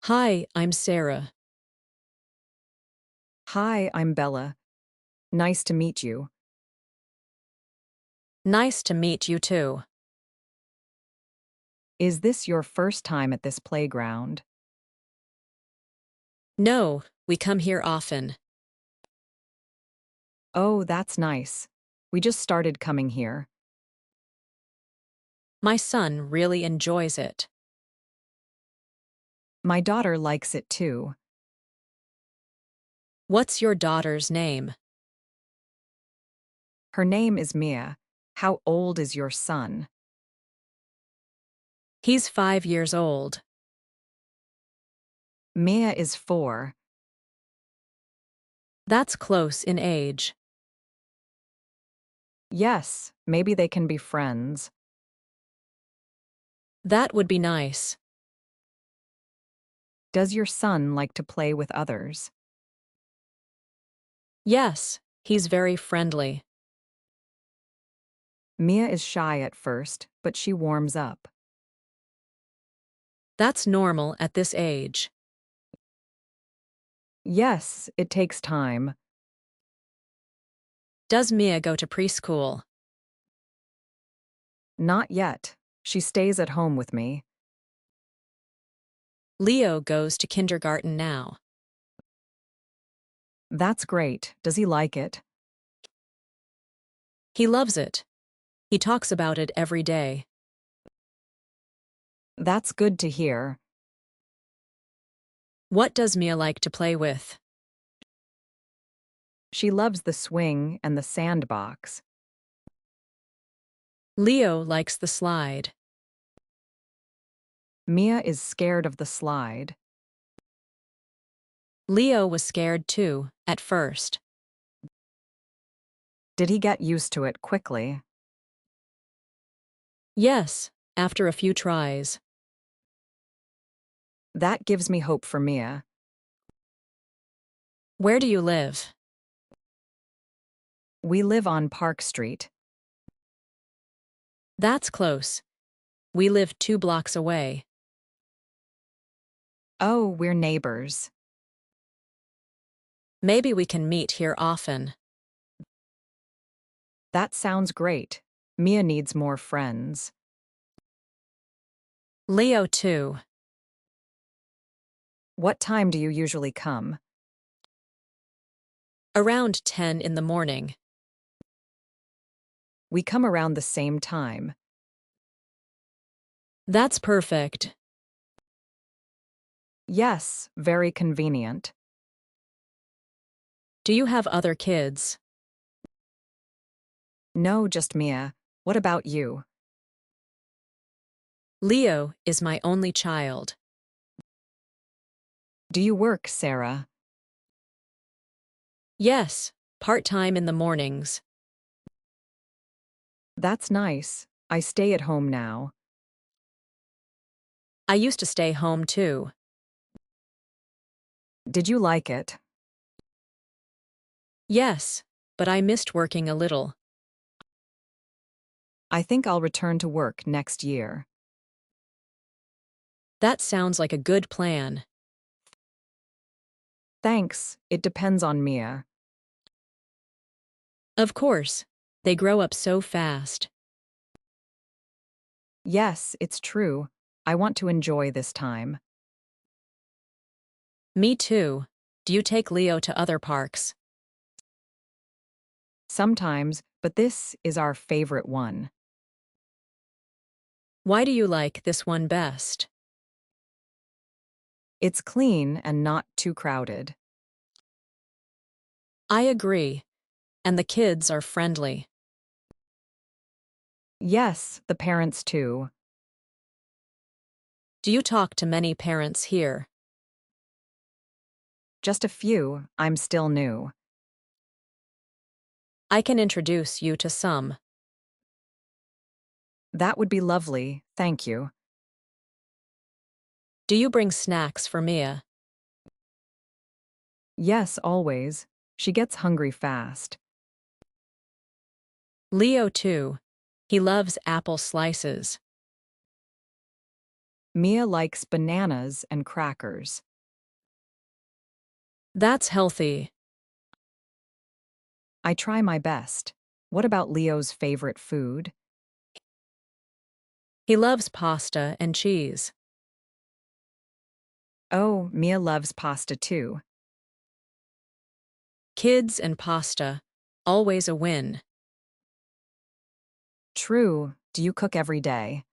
Hi, I'm Sarah. Hi, I'm Bella. Nice to meet you. Nice to meet you too. Is this your first time at this playground? No, we come here often. Oh, that's nice. We just started coming here. My son really enjoys it. My daughter likes it too. What's your daughter's name? Her name is Mia. How old is your son? He's 5 years old. Mia is 4. That's close in age. Yes, maybe they can be friends. That would be nice. Does your son like to play with others? Yes, he's very friendly. Mia is shy at first, but she warms up. That's normal at this age. Yes, it takes time. Does Mia go to preschool? Not yet. She stays at home with me. Leo goes to kindergarten now. That's great. Does he like it? He loves it. He talks about it every day. That's good to hear. What does Mia like to play with? She loves the swing and the sandbox. Leo likes the slide. Mia is scared of the slide. Leo was scared too, at first. Did he get used to it quickly? Yes, after a few tries. That gives me hope for Mia. Where do you live? We live on Park Street. That's close. We live 2 blocks away. Oh, we're neighbors. Maybe we can meet here often. That sounds great. Mia needs more friends. Leo too. What time do you usually come? Around 10 in the morning. We come around the same time. That's perfect. Yes, very convenient. Do you have other kids? No, just Mia. What about you? Leo is my only child. Do you work, Sarah? Yes, part-time in the mornings. That's nice. I stay at home now. I used to stay home too. Did you like it? Yes, but I missed working a little. I think I'll return to work next year. That sounds like a good plan. Thanks, it depends on Mia. Of course, they grow up so fast. Yes, it's true. I want to enjoy this time. Me too. Do you take Leo to other parks? Sometimes, but this is our favorite one. Why do you like this one best? It's clean and not too crowded. I agree. And the kids are friendly. Yes, the parents too. Do you talk to many parents here? Just a few, I'm still new. I can introduce you to some. That would be lovely, thank you. Do you bring snacks for Mia? Yes, always. She gets hungry fast. Leo too. He loves apple slices. Mia likes bananas and crackers. That's healthy. I try my best. What about Leo's favorite food? He loves pasta and cheese. Oh, Mia loves pasta too. Kids and pasta. Always a win. True. Do you cook every day?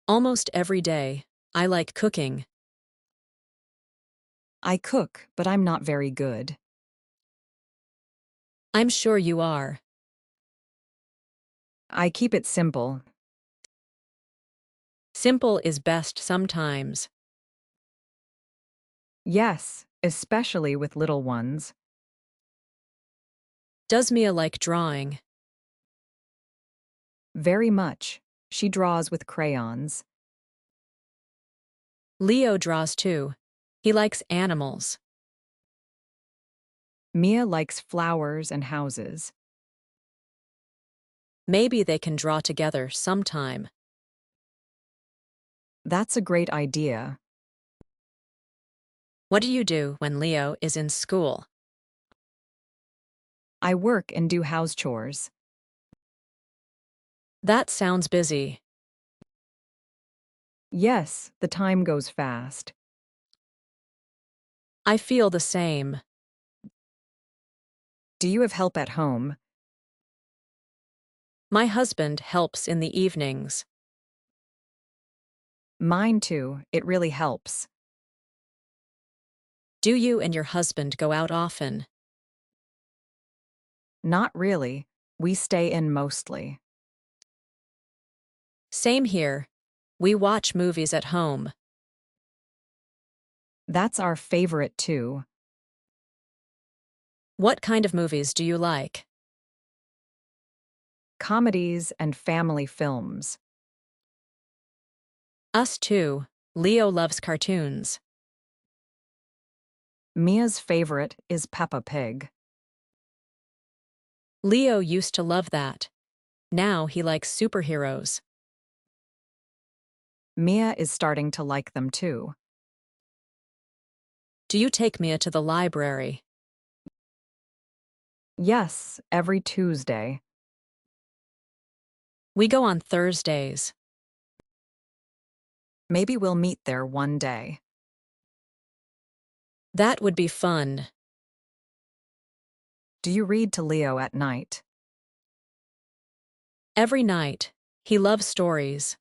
Almost every day. I like cooking. I cook, but I'm not very good. I'm sure you are. I keep it simple. Simple is best sometimes. Yes, especially with little ones. Does Mia like drawing? Very much. She draws with crayons. Leo draws too. He likes animals. Mia likes flowers and houses. Maybe they can draw together sometime. That's a great idea. What do you do when Leo is in school? I work and do house chores. That sounds busy. Yes, the time goes fast. I feel the same. Do you have help at home? My husband helps in the evenings. Mine too. It really helps. Do you and your husband go out often? Not really. We stay in mostly. Same here. We watch movies at home. That's our favorite too. What kind of movies do you like? Comedies and family films. Us too. Leo loves cartoons. Mia's favorite is Peppa Pig. Leo used to love that. Now he likes superheroes. Mia is starting to like them too. Do you take Mia to the library? Yes, every Tuesday. We go on Thursdays. Maybe we'll meet there one day. That would be fun. Do you read to Leo at night? Every night. He loves stories.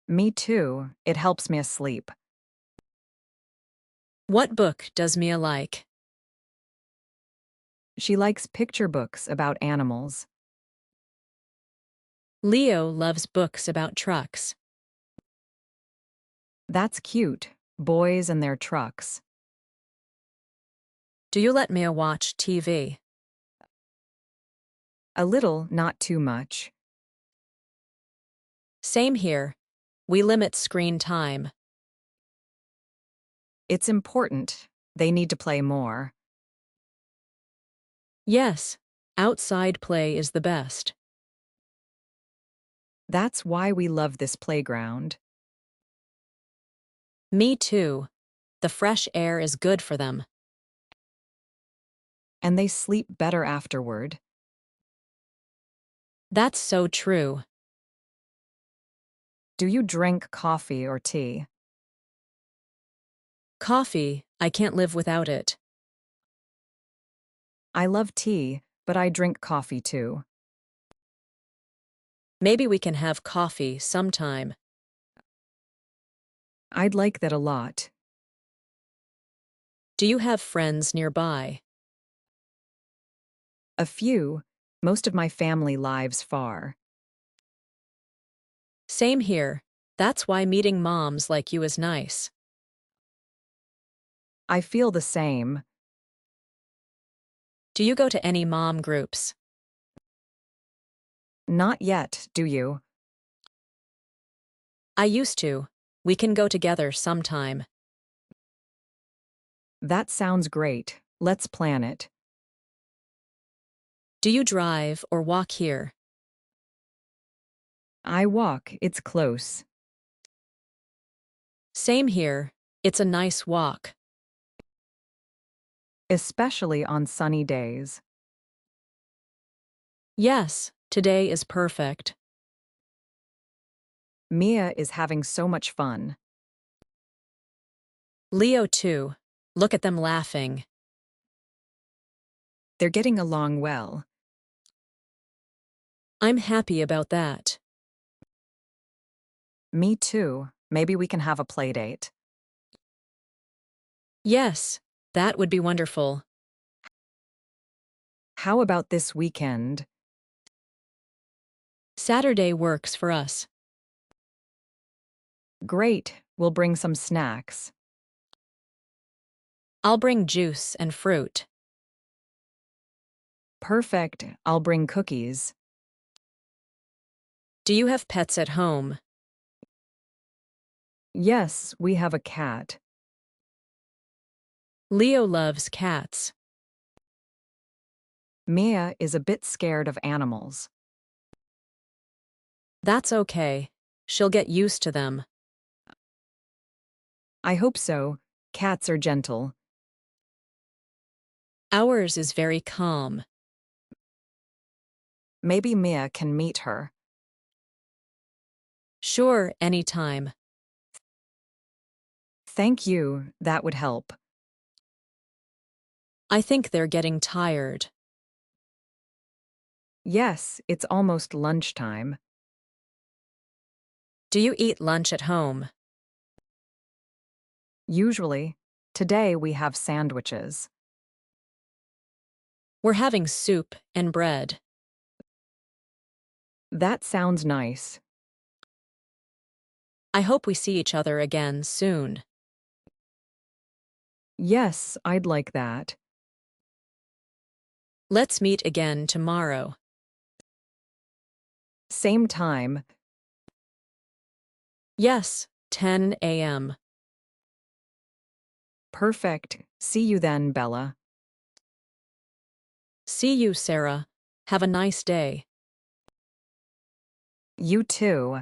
Me too. It helps me sleep. What book does Mia like? She likes picture books about animals. Leo loves books about trucks. That's cute. Boys and their trucks. Do you let Mia watch TV? A little, not too much. Same here. We limit screen time. It's important. They need to play more. Yes, outside play is the best. That's why we love this playground. Me too. The fresh air is good for them. And they sleep better afterward. That's so true. Do you drink coffee or tea? Coffee, I can't live without it. I love tea, but I drink coffee too. Maybe we can have coffee sometime. I'd like that a lot. Do you have friends nearby? A few. Most of my family lives far. Same here. That's why meeting moms like you is nice. I feel the same. Do you go to any mom groups? Not yet, do you? I used to. We can go together sometime. That sounds great. Let's plan it. Do you drive or walk here? I walk, it's close. Same here. It's a nice walk. Especially on sunny days. Yes, today is perfect. Mia is having so much fun. Leo too. Look at them laughing. They're getting along well. I'm happy about that. Me too. Maybe we can have a play date. Yes, that would be wonderful. How about this weekend? Saturday works for us. Great, we'll bring some snacks. I'll bring juice and fruit. Perfect, I'll bring cookies. Do you have pets at home? Yes, we have a cat. Leo loves cats. Mia is a bit scared of animals. That's okay. She'll get used to them. I hope so. Cats are gentle. Ours is very calm. Maybe Mia can meet her. Sure, anytime. Thank you, that would help. I think they're getting tired. Yes, it's almost lunchtime. Do you eat lunch at home? Usually. Today we have sandwiches. We're having soup and bread. That sounds nice. I hope we see each other again soon. Yes, I'd like that. Let's meet again tomorrow. Same time. Yes, 10 a.m. Perfect. See you then, Bella. See you, Sarah. Have a nice day. You too.